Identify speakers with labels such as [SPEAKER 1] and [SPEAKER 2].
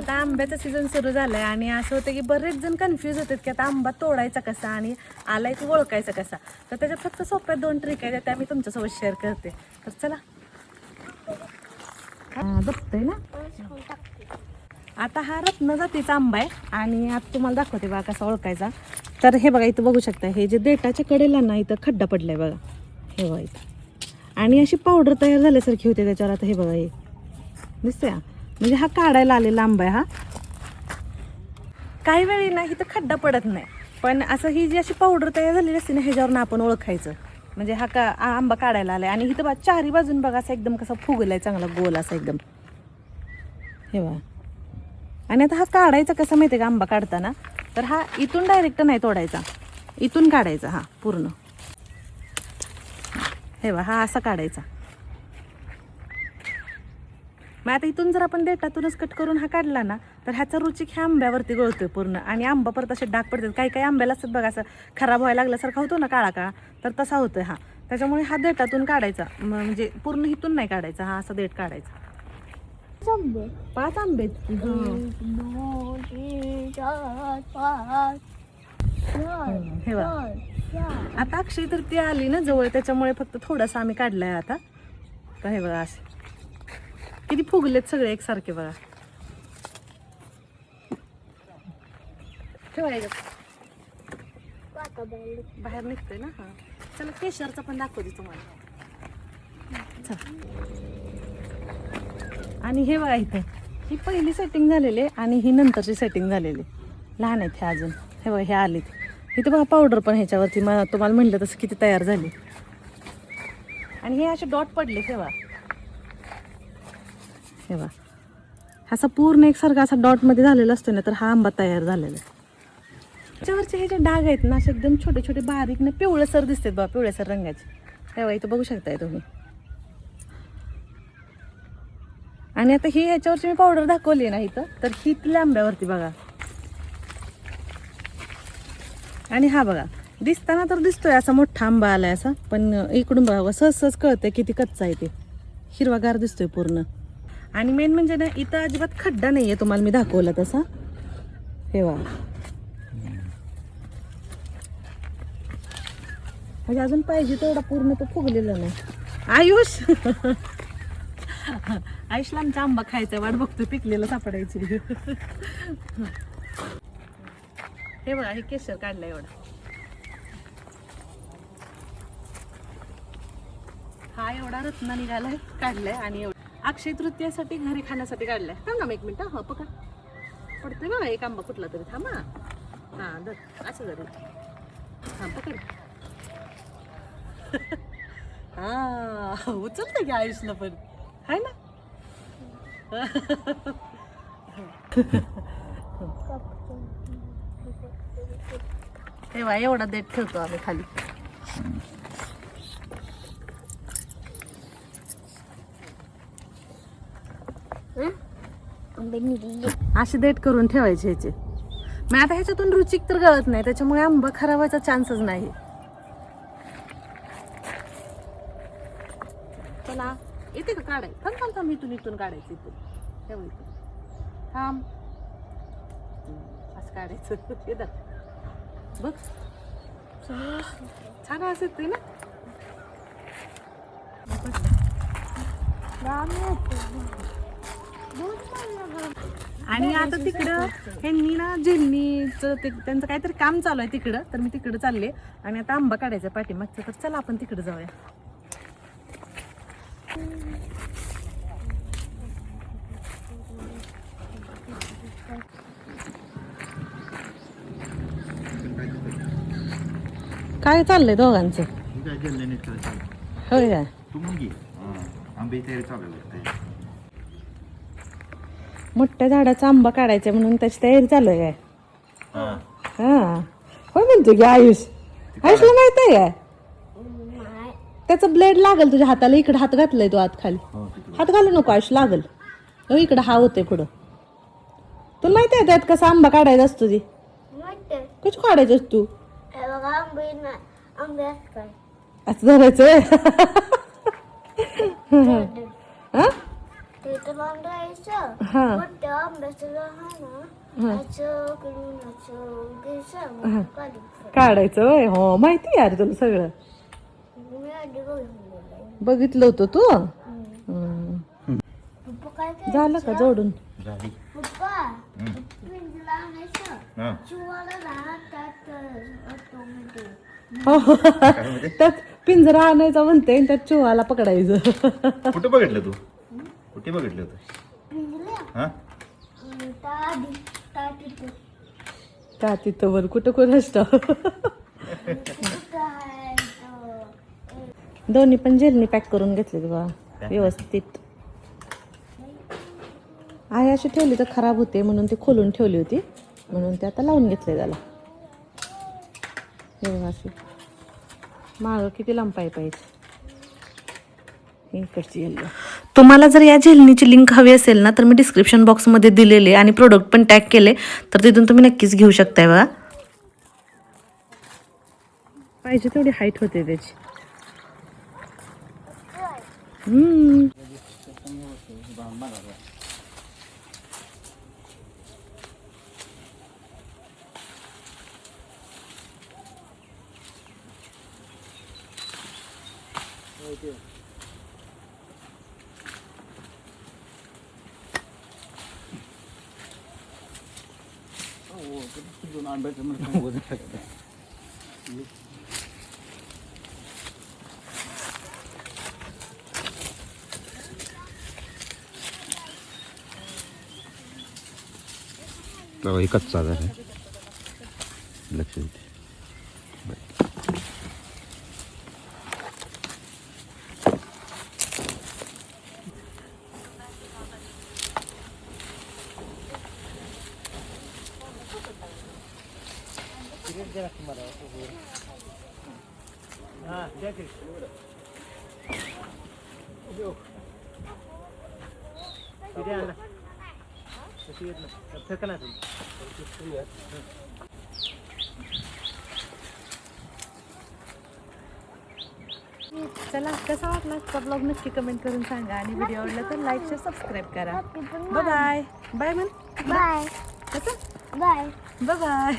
[SPEAKER 1] आता आंब्याचा सीझन सुरू झालाय आणि असं होतं की बरेच जण कन्फ्यूज होतात की आता आंबा तोडायचा कसा आणि आलाय की ओळखायचा कसा. तर त्याच्यात फक्त सोप्या 2 ट्रिक आहेत त्या मी तुमच्यासोबत शेअर करते. तर चला. बघतोय ना आता हा रत्न जातीचा आंबा आहे आणि आता तुम्हाला दाखवते बघा कसा ओळखायचा. तर हे बघा इथं बघू शकता, हे जे देठाच्या कडेला ना इथं खड्डा पडलाय बघा, हे बघा इथं, आणि अशी पावडर तयार झाल्यासारखी होते त्याच्यावर. आता हे बघा, हे दिसतंय म्हणजे हा काढायला आलेला आंबा आहे हा. काही वेळी ना इथं खड्डा पडत नाही, पण असं ही जी अशी पावडर तयार झालेली असते ना ह्याच्यावरनं आपण ओळखायचं म्हणजे हा आंबा काढायला आलाय. आणि इथं चारी बाजून बघा असं एकदम कसा फुगलाय चांगला गोल असा एकदम, हे बघा. आणि आता हा काढायचा कसा माहिती आहे का आंबा काढताना, तर हा इथून डायरेक्ट नाही तोडायचा, इथून काढायचा हा पूर्ण, हे बघा हा असा काढायचा. मग आता इथून जर आपण देठातूनच कट करून हा काढला ना तर ह्याचा रुचिक ह्या आंब्यावरती गळतोय पूर्ण आणि आंबा परत असे डाग पडतात. काही काही आंब्याला असतात बघा असं खराब व्हायला लागल्यासारखा होतो ना काळा काळा, तर तसा होतोय हा. त्याच्यामुळे हा देठातून काढायचा, म्हणजे पूर्ण इथून नाही काढायचा, हा असा देठ काढायचा. 5 आंबे. हे बघा आता अक्षय तृतीया आली ना जवळ, त्याच्यामुळे फक्त थोडासा आम्ही काढलाय आता. तर हे बघा असे किती फुगलेत सगळे एकसारखे बघा. ठेवायचं बाहेर निघतोय ना. हा चला केशरचा पण दाखवते तुम्हाला. आणि हे बघा इथे ही पहिली सेटिंग झालेली आणि ही नंतरची सेटिंग झालेली, लहान आहेत हे अजून. हे बघा हे आलेत इथे बघा, पावडर पण ह्याच्यावरती तुम्हाला म्हणलं तसं किती तयार झाली. आणि हे असे डॉट पडले तेव्हा, हे बघा असा पूर्ण एकसारखा असा डॉटमध्ये झालेला असतो ना, तर हा आंबा तयार झालेला आहे. त्याच्यावरचे हे जे डाग आहेत ना असे एकदम छोटे छोटे बारीक ना पिवळसर दिसतात बघा, पिवळसर रंगाचे. हे बघा इथं बघू शकताय तुम्ही. आणि आता ही ह्याच्यावरची मी पावडर दाखवली ना इथं, तर ही तिथल्या आंब्यावरती बघा. आणि हा बघा दिसताना तर दिसतोय असा मोठा आंबा आलाय असा, पण इकडून बघा सहज सहज कळतंय किती कच्चा आहे ते, हिरवागार दिसतोय पूर्ण. आणि मेन म्हणजे ना इथं अजिबात खड्डा नाहीये, तुम्हाला मी दाखवला तसा. हे बघा म्हणजे अजून पाहिजे तेवढा पूर्ण तो फुगलेला नाही. आयुष आयुषला आमचा आंबा खायचा, वाट बघतोय पिकलेला सापडायची. हे बघा हे केशर काढलं एवढा, हा एवढा रत्न निघालाय काढलाय. आणि एवढा अक्षय तृतीयासाठी घरी खाण्यासाठी काढलाय. थांब ना एक मिनिट, हा पका पडतोय बघा एक आंबा कुठला तरी, थांबा. हा धर असं जरी, हा पकड. हा उचलतं की आयुषला पण, हाय ना. तेव्हा एवढा देठ ठेवतो आम्ही खाली. असे देठ करून ठेवायचे ह्याचे. मग आता ह्याच्यातून रुचिक तर गळत नाही, त्याच्यामुळे आंबा खराब व्हायचा चान्सच नाही. चला येते का काढाय, थांब थांब थांब, इथून काढायचं, इथून ठेव, इथून थांब. असं काढायचं. येतात बघ छान असत ना. आणि आता तिकडं ह्यांनी ना जेलनीचं त्यांचं काहीतरी काम चालू आहे तिकडं, तर मी तिकडं चालले. आणि आता आंबा काढायचा पाठीमागचा, तर चला आपण तिकडे जाऊया. काय चाललंय दोघांचं? होय काय मोठ्या झाडाचा आंबा काढायचा म्हणून त्याची तयारी चालू आहे काय? हा होय म्हणतो की आयुष. आयुषला माहित आहे काय त्याचं ब्लेड लागल तुझ्या हाताला. इकडे हात घातलाय तो आत खाली, हात घालू नको आयुष, लागल. इकडे हा होते पुढं. तुला माहिती आहे त्यात कसा आंबा काढायचा असतो? ती कशी काढायचं तू असं धरायचं.
[SPEAKER 2] ते तर बांधायचं
[SPEAKER 1] हा
[SPEAKER 2] मोठ्या आंब्याचं लहान असं करून असं घ्यायचं काढायचं.
[SPEAKER 1] काढायचं होय. हो माहिती यार तुला सगळं.
[SPEAKER 2] मी आधी बघितलेलं.
[SPEAKER 1] बघितलं होतं तू. हम्म.
[SPEAKER 2] पप्पा काय
[SPEAKER 1] झालं का जोडून?
[SPEAKER 3] झाली.
[SPEAKER 2] पप्पा पिंजरा आणायचं
[SPEAKER 3] हा.
[SPEAKER 2] चिवाला राहत त्यात ऑटोमॅटिक
[SPEAKER 1] हो.
[SPEAKER 3] काय म्हणते?
[SPEAKER 1] त्यात पिंजरा आणायचा म्हणते आणि त्यात चिवाला पकडायचं.
[SPEAKER 3] कुठं बघितलं तू? कुठे बघितलं होतं?
[SPEAKER 2] पिंजरा
[SPEAKER 3] हा?
[SPEAKER 2] त्या आधी त्या तिथे
[SPEAKER 1] का तिथं वर कुठं कोण असतं.
[SPEAKER 2] कुठं आहे तो?
[SPEAKER 1] दोन्ही पण जेलनी पॅक करून घेतले बा व्यवस्थित. आई अशी ठेवली तर खराब होते म्हणून ती खोलून ठेवली होती, म्हणून ते आता लावून घेतले त्याला. हे बघा अशी मागं किती लांब पाईप आहेत. इकडची येल्लो. तुम्हाला जर या झेलनीची लिंक हवी असेल ना तर मी डिस्क्रिप्शन बॉक्समध्ये दिलेले आणि प्रोडक्ट पण टॅग केले, तर तिथून तुम्ही नक्कीच घेऊ शकताय बघा. पाहिजे तेवढी हाईट होते त्याची.
[SPEAKER 3] हे कच्चा आहे. लक्ष देते.
[SPEAKER 1] चला कसा वाटला आजचा ब्लॉग नक्की कमेंट करून सांगा आणि व्हिडिओ आवडला तर लाईक शेअर सबस्क्राईब करा. Bye bye. बाय म्हण.
[SPEAKER 2] बाय
[SPEAKER 1] कसं
[SPEAKER 2] बाय
[SPEAKER 1] बाय बाय.